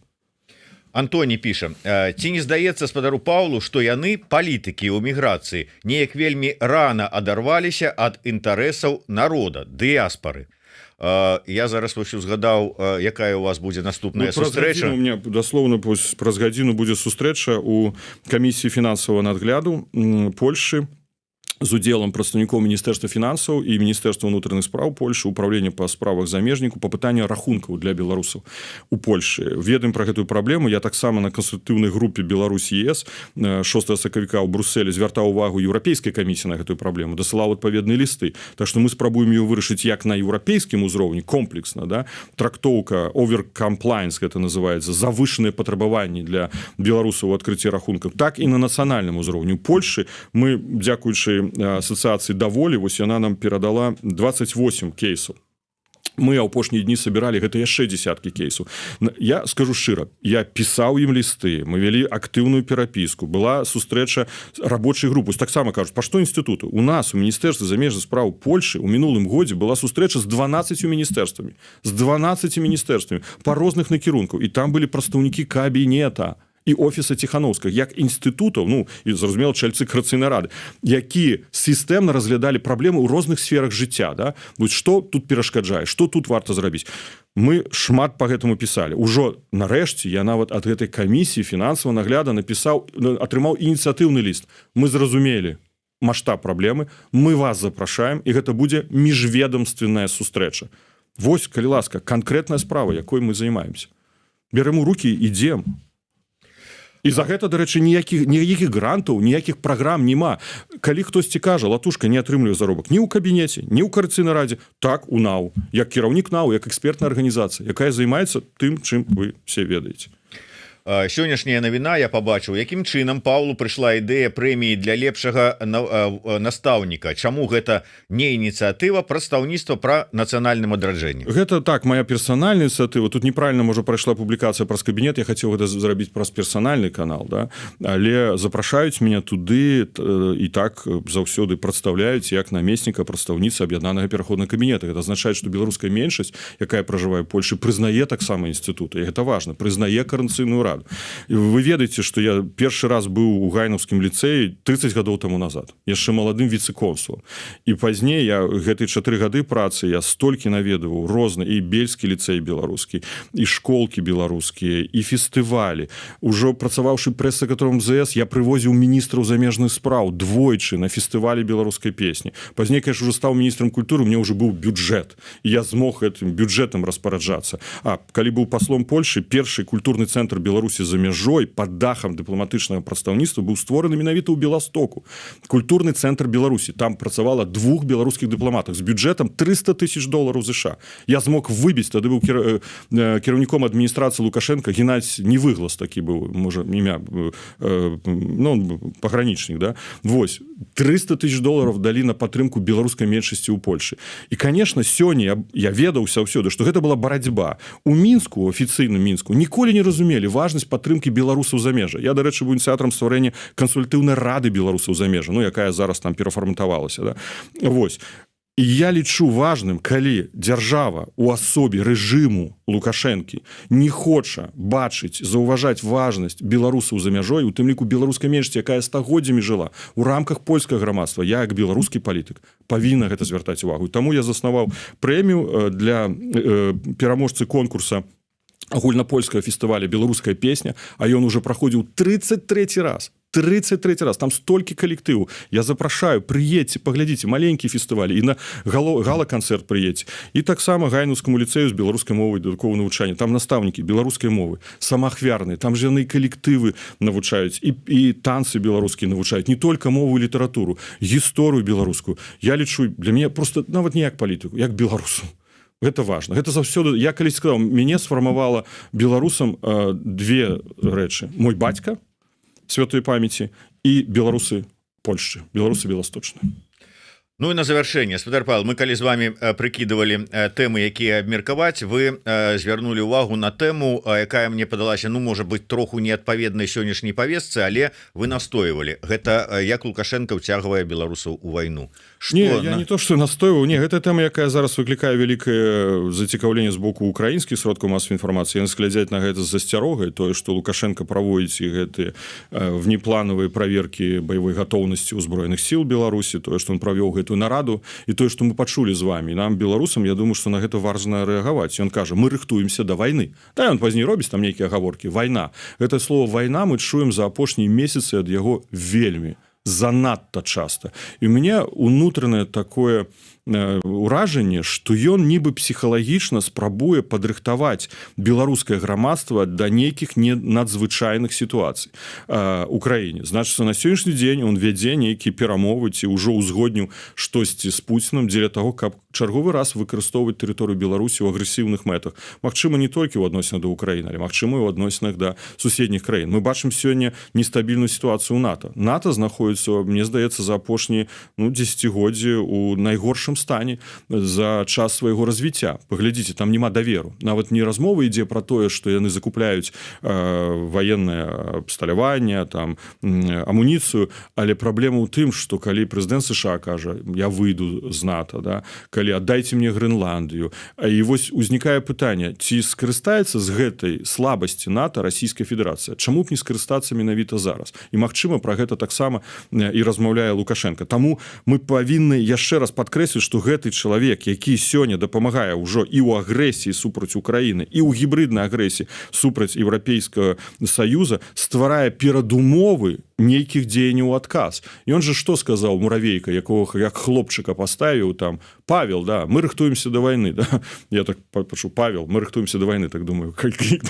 Антоні піша, ці не здаецца спадару Паўлу, што яны, палітыкі ў міграцыі, неяк вельмі рана адарваліся ад інтарэсаў народа, дыяспары. Я зараз узгадаў, якая у вас будзе наступная сустрэча. У меня даслоўна праз гадзіну будзе сустрэча у камісіі фінансавага надгляду Польшы з удзелам прадстаўнікоў міністэрства фінансаў і міністэрства ўнутраных спраў Польшы, управлення па справах замежніку па пытанню рахункаў для беларусаў у Польшы. Ведаем пра гэтую праблему. Я таксама на кансультатыўнай групе Беларусь-ЕС 6 сакавіка ў Брусселі звяртаў увагу еўрапейскай камісіі на гэтую праблему, дасылаў адпаведныя лісты. Так што мы спрабуем ее вырашыць як на еўрапейскім узроўні комплексна, да? Трактоўка over-compliance, гэта называецца, завышаныя патрабаванні для беларусаў у адкрыцці рахункаў, так і на нацыянальным узроўні. У Польшы мы, дзякуючы асацыяцыі даволі, вось яна нам перадала 28 кейсаў. Мы апошнія дні сабіралі гэта яшчэ десяткі кейсаў. Я скажу шчыра, я пісаў ім лісты, мы вялі актыўную перапіску, была сустрэча рабочай групы. Таксама кажуць, па што інстытуту? У нас у міністэрстве замежных спраў Польшы у мінулым годзе была сустрэча з 12 міністэрствамі. З 12 міністэрствамі па розных накірунках. І там былі прадстаўнікі кабінета і офіса Ціхановскага, як інстытутаў, ну, і, зразумела, чальцы Координацыйнай рады, які сістэмна разглядалі праблемы ў розных сферах жыцця, да? Вось што тут перашкаджае, што тут варта зрабіць. Мы шмат па гэтаму пісалі. Ужо нарэшце я нават ад гэтай камісіі фінансавага нагляду атрымаў ініцыятыўны ліст. Мы зразумелі маштаб праблемы, мы вас запрашаем, і гэта будзе міжведамственная сустрэча. Вось, калі ласка, канкрэтная справа, якой мы займаемся. Берем у руки, ідзем. І за гэта, дарэчы, ніякіх грантаў, ніякіх праграм няма. Калі хтосьці кажа, Латушка не атрымлівае заробак ні ў кабінеце, ні ў карацыйнай радзе, так, у НАУ, як кіраўнік НАУ, як экспертная арганізацыя, якая займаецца тым, чым вы все ведаеце. Сённяшняя навіна я пабачыў, якім чынам Паўлу прыйшла ідэя прэміі для лепшага настаўніка. Чаму гэта не ініцыятыва прадстаўніцтва пра нацыянальным адраджэнні? Гэта так, моя персанальная ініцыятыва. Тут неправільна, можа, прайшла публікацыя праз кабінет, я хацеў гэта зрабіць праз персанальны канал, да? Але запрашаюць мяне туды і так заўсёды прадстаўляюць як намесніка прадстаўніцы аб'яднанага пераходнага кабінета. Гэта азначае, што беларуская меншасць, якая пражывае ў Польшы, прызнае таксама інстытуты. І гэта важна, прызнае карэнцыйную раду. Вы ведаеце, што я першы раз быў у гайнаўскім ліцэі 30 гадоў таму назад, яшчэ маладым віцэ-консулам. І пазней я гэтыя 4 гады працы я столькі наведаваў розны і бельскі ліцэй беларускі, і школкі беларускія, і фестывалі. Ужо працаваўшы прэс-сакратаром МЗС, я прывозіў міністраў замежных спраў двойчы на фестывалі беларускай песні. Пазней, конечно, уже стаў міністрам культуры, мне ўжо быў бюджэт, і я змог гэтым бюджэтам распараджацца. А калі быў паслом Польшы, першы культурны цэнтр Беларусі за мяжой пад дахам дыпламатычнага прадстаўніцтва быў створаны менавіта ў Беластоку. Культурны цэнтр Беларусі. Там працавала 2 беларускіх дыпламатах з бюджэтам $300 000 США. Я змог выбіць, тады быў кіраўніком адміністрацыі Лукашенка, Геннадзь Невыглас такі быў, можа, імя, пагранічнік, да? Вось, $300 000 далі на падтрымку беларускай меншасці ў Польшы. І, конечно, сёння я ведаўся ўсюды, што гэта была барацьба. У Мінску, афіцыйным Мінску, ніколі не разумелі важнасць падтрымкі беларусаў замежжа. Я, дарэчы, быў ініцыятарам стварэння кансультатыўнай рады беларусаў замежжа, ну, якая зараз там перафарматавалася. Да? Вось. І я лічу важным, калі дзяржава у асобе рэжыму Лукашэнкі не хоча бачыць, заўважаць важнасць беларусаў за мяжой, у тым ліку беларускай меншасці, якая стагоддзямі жыла у рамках польскага грамадства. Я, як беларускі палітык, павінна гэта звяртаць увагу. Таму я заснаваў прэмію для пераможцы конкурса агульнапольскага фестываля «Беларуская песня», а ён уже праходзіў 33 раз. 33 раз, там столькі калектыву. Я запрашаю, прыедзьце, паглядзіце, маленькі фестывалі, і на гала-канцэрт прыедзьце. І таксама Гайнаўскаму ліцэю з беларускай мовай дадатковага навучання. Там настаўнікі беларускай мовы, самаахвярныя, там же яны калектывы навучаюць, і танцы беларускія навучаюць, не толькі мову і літаратуру, гісторыю беларускую. Я лічу, для мяне просто нават не як палітыку, як беларусу. Гэта важна. Гэта заўсёды, я калісь сказаў, мяне сфармавала беларусам 2 рэчы. Мой бацька, святой памяці, і беларусы Польшчы, беларусы беласточныя. Ну і на завяршэнне, спадар Павел, мы калі з вами прыкідывалі тэмы, якія абмеркаваць, вы звярнулі ўвагу на тэму, якая мне падалася, ну, можа быць, троху неадпаведнай сённяшняй павестцы, але вы настойвалі. Гэта як Лукашенко ўцягвае беларусаў у вайну. Не, я не то, што настойваў, не, гэта тэма, якая зараз выклікае вялікае зацікаўленне з боку украінскіх сродкаў масавай інфармацыі. Яны глядзяць на гэта з засцярогай, тое, што Лукашенко праводзіць і гэтыя внепланавыя праверкі баявой гатоўнасці ўзброеных сіл Беларусі, тое, што ён правёў гэтую нараду, і тое, што мы пачулі з вами. Нам, беларусам, я думаю, што на гэта важна рэагаваць. Ён кажа, мы рыхтуемся да вайны. Да, ён пазней робіць там нейкія гаворкі. Вайна. Гэта слово «вайна» мы чуем за апошнія месяцы ад яго вельмі, занадта часта. І ў мяне унутранае такое ўражанне, што ён нібы псіхалагічна спрабуе падрыхтаваць беларускае грамадства да нейкіх надзвычайных сітуацый у краіне. Значыцца, на сённяшні дзень он вядзе нейкія перамовы ці ўжо ўзгодніў штосьці з Пуцінам дзеля таго, каб чарговы раз выкарыстоўваць тэрыторыю Беларусі ў агрэсіўных мэтах. Магчыма, не толькі ў адносінах да Ўкраіны, але магчыма, і ў адносінах да суседніх краін. Мы бачым сёння нестабільную сітуацыю ў НАТО. НАТО знаходіцца, мне здаецца, за апошнія 10годдзі у найгоршым стане за час свайго развіцця. Паглядзіце, там няма даверу. Нават не размова ідзе пра тое, што яны закупляюць ваеннае абсталяванне, там амуніцыю, але праблема ў тым, што калі прэзідэнт США кажа, я выйду з НАТО, да, калі аддайце мне Грэнландыю, і вось узнікае пытанне, ці скарыстаецца з гэтай слабасці НАТО Расійская Федэрацыя? Чаму б не скарыстацца менавіта зараз? І магчыма, пра гэта таксама і размаўляе Лукашенко. Таму мы павінны яшчэ раз падкрэсліць, што гэты чалавек, які сёння дапамагае ўжо і ў агрэсіі супраць Украіны, і ў гібриднай агрэсіі супраць Еўрапейскага Саюза, стварае перадумовы нейкіх дзеянняў адказ. Ён же што сказаў Муравейка, якого як хлопчыка паставіў там: Павел, да, мы рыхтуемся до войны, да? Я так пишу: Павел, мы рыхтуемся до войны, так думаю,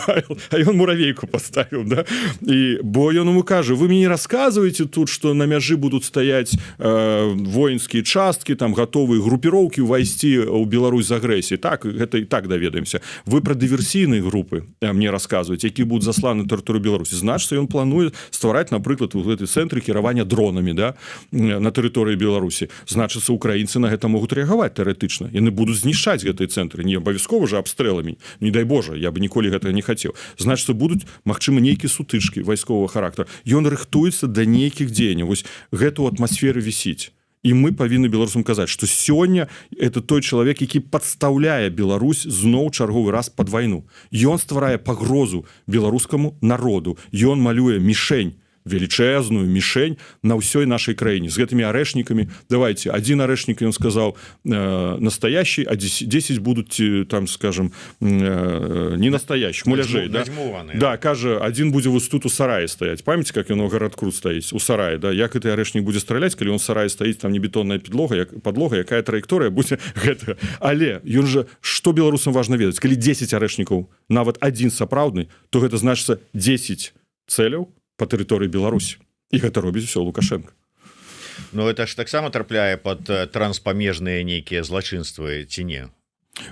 Павел, а ён Муравейку поставіў, да? І бо ён ему кажа: вы мне не рассказываете тут, что на мяжы будут стоять воинские частки, там готовые группировки увайсці ў Беларусь з агрэсіяй. Так, гэта і так даведаемся. Вы про дыверсійныя групы мне рассказываете, які будут засланы на тэрыторыю Беларусі. Значыцца, ён плануе ствараць, напрыклад, у гэтай цэнтры кіравання дронамі, да, на тэрыторыі Беларусі. Значыцца, украінцы на гэта могуць рэагаваць тэарэтычна. Яны будуць знішчаць гэтыя цэнтры, не абавязкова же абстрэламі. Не дай Божа, я бы ніколі гэтага не хацеў. Значыцца, будуць, магчыма, нейкія сутычкі вайсковага характара. Ён рыхтуецца да нейкіх дзеянняў. Вось гэта ў атмасферы вісіць. І мы павінны беларусам казаць, што сёння это той чалавек, які падстаўляе Беларусь зноў чарговы раз пад вайну. Ён стварае пагрозу беларускаму народу. Ён малюе мішень, величезную мишень на ўсёй нашай краіне з гэтымі арэшнікамі. Давайте, один арэшнік, ён сказаў, настоящий, а 10 будут там, скажем, не настоящих, муляжей, да? Да, кажа, один будзе вот тут у сараі стаять. Памяце, как ён у гарадку стаіць у сараі, да? Як гэты арэшнік будзе страляць, калі он у сараі стаіць, там не бетонная подлога, якая траекторыя будзе гэта. Але ён же, што беларусам важна ведаць, калі 10 арэшнікаў, нават один сапраўдны, то гэта значыцца 10 цэляў по тэрыторыі Беларусі. І гэта робіць усё Лукашенко. Ну это ж таксама трапляе под транспамежныя нейкія злачынствы ці не?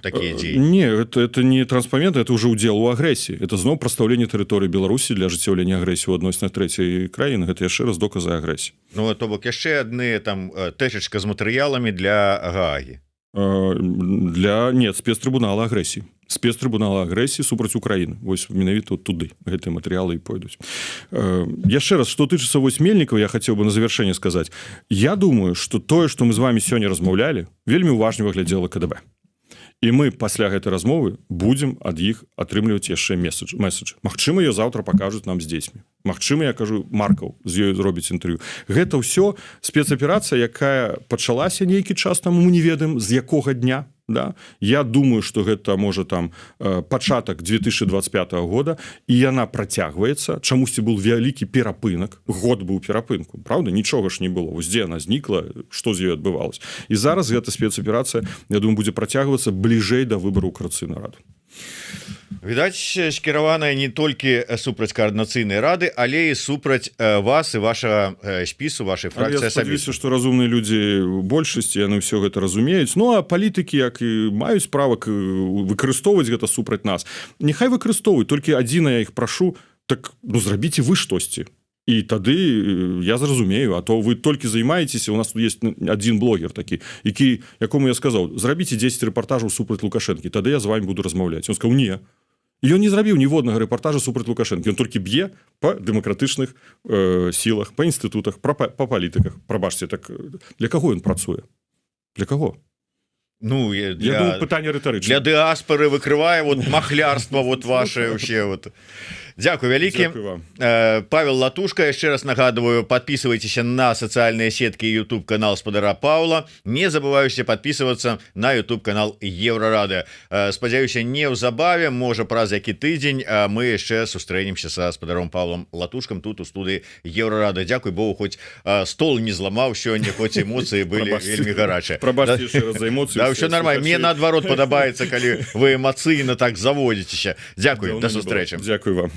Такія дзеі? Не, это не транспамент, это уже удзел у агрэсіі. Это зноў прадстаўленне тэрыторыі Беларусі для ажыццяўлення агрэсіі ў адносінах трэцяй краіны. Гэта яшчэ раз доказы агрэсіі. Ну то бок яшчэ адны там тэшачка з матэрыяламі для Гаагі. Нет, спецтрыбунала агрэсіі. Спецтрыбунала агрэсіі супраць Украіны. Вось менавіта туды гэтыя матэрыялы і пойдуць. Яшчэ раз, што тычыцца вось Мельнікаў, я хацеў бы на завяршэнне сказаць. Я думаю, што тое, што мы з вами сёння размаўлялі, вельмі уважліва глядзела КДБ. І мы пасля гэтай размовы будзем ад іх атрымліваць яшчэ месседж. Магчыма, ее заўтра пакажуць нам з дзецьмі. Магчыма, я кажу, Маркаў з ёй зробіць інтэрв'ю. Гэта ўсё спецаперацыя, якая пачалася нейкі час таму, мы не ведаем, з якога дня. Да? Я думаю, что гэта можа там пачатак 2025 года, і яна працягваецца. Чамусьці быў вялікі перапынак, год быў перапынку, правда, нічога ж не было. Вось дзе яна знікла, што з ёй адбывалася. І зараз гэта спецаперацыя, я думаю, будзе працягвацца бліжэй да выбару Коордынацыйнай рады. Відаць, скіраваная не толькі супраць Коордынацыйнай рады, але і супраць вас і вашага спісу, вашай фракцыі. Я спадзяюся, што разумныя людзі ў большасці, яны ўсё гэта разумеюць. Ну, а палітыкі, як і маюць права выкарыстоўваць гэта супраць нас, няхай выкарыстоўваюць, толькі адзіна я іх прашу, так, ну, зрабіце вы штосьці. І тады я зразумею, а то вы толькі займаецеся, у нас тут есть один блогер такі, якому я сказаў, зрабіце 10 рэпартажаў супраць Лукашэнкі, тады я з вами буду размаўляць. Он сказаў, не. І ён не зрабіў ніводнага рэпартажа супраць Лукашэнкі, ён толькі б'е па дэмакратычных сілах, па інстытутах, па палітыках. Прабачце, так для каго ён працуе? Для каго? Ну, я думаю, пытанне рытарычнае. Для дыаспоры выкрывае вот махлярства вот ваше вообще вот. Дякую вялікі. Павел Латушка, яшчэ раз нагадываю, подписывайтесь на социальные сетки и YouTube канал Спадара Павла. Не забывайте подписываться на YouTube канал Еврорады. Спадзяюся, неўзабаве, можа праз які тыдзень мы яшчэ сустрэнемся са Спадаром Павлом Латушкам тут у студыі Еврорады. Дзякуй Богу, хоць стол не зламаў сёння, хоць эмоцыі былі вельмі гарачыя. Прабачце яшчэ раз за эмоцыі. Да, ўсё нормально. Мне наадварот падабаецца, калі вы эмацыйна так заводзіцеся. Дзякуй, да сустрэчы. Дзякуй вам.